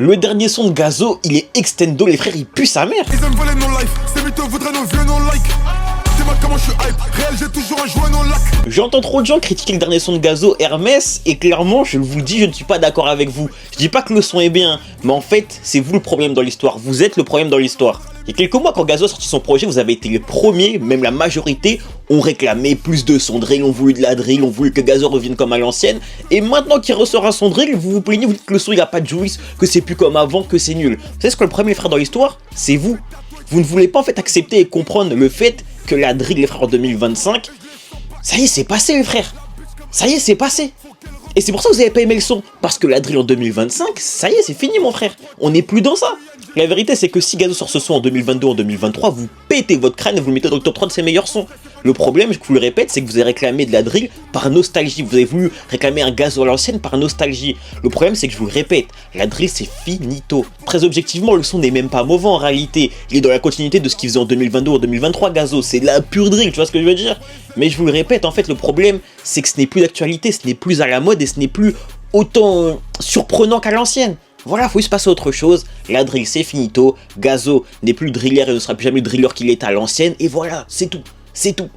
Le dernier son de Gazo, il est extendo, les frères, il pue sa mère. Ils aiment voler nos life, ces mythos voudraient nos vieux non like. Dis-moi comment je suis hype, réel j'ai toujours un joint non lac. J'entends trop de gens critiquer le dernier son de Gazo, Hermès, et clairement, je vous le dis, je ne suis pas d'accord avec vous. Je dis pas que le son est bien, mais en fait, c'est vous le problème dans l'histoire, vous êtes le problème dans l'histoire. Il y a quelques mois, quand Gazo a sorti son projet, vous avez été les premiers, même la majorité, ont réclamé plus de son drill, ont voulu de la drill, ont voulu que Gazo revienne comme à l'ancienne, et maintenant qu'il ressort à son drill, vous vous plaignez, vous dites que le son il a pas de jouisse, que c'est plus comme avant, que c'est nul. Vous savez ce que le premier frère dans l'histoire? C'est vous. Vous ne voulez pas en fait accepter et comprendre le fait que la drill, les frères, en 2025, ça y est, c'est passé les frères. Ça y est, c'est passé. Et c'est pour ça que vous avez pas aimé le son. Parce que la drill en 2025, ça y est, c'est fini mon frère. On n'est plus dans ça. La vérité, c'est que si Gazo sort ce son en 2022 ou en 2023, vous pétez votre crâne et vous le mettez dans le top 3 de ses meilleurs sons. Le problème, je vous le répète, c'est que vous avez réclamé de la drill par nostalgie. Vous avez voulu réclamer un Gazo à l'ancienne par nostalgie. Le problème, c'est que je vous le répète, la drill, c'est finito. Très objectivement, le son n'est même pas mauvais en réalité. Il est dans la continuité de ce qu'il faisait en 2022 ou en 2023, Gazo. C'est de la pure drill, tu vois ce que je veux dire? Mais je vous le répète, en fait, le problème, c'est que ce n'est plus d'actualité, ce n'est plus à la mode et ce n'est plus autant surprenant qu'à l'ancienne. Voilà, faut y se passer autre chose. La drill, c'est finito. Gazo n'est plus le driller et ne sera plus jamais le driller qu'il était à l'ancienne. Et voilà, c'est tout. C'est tout.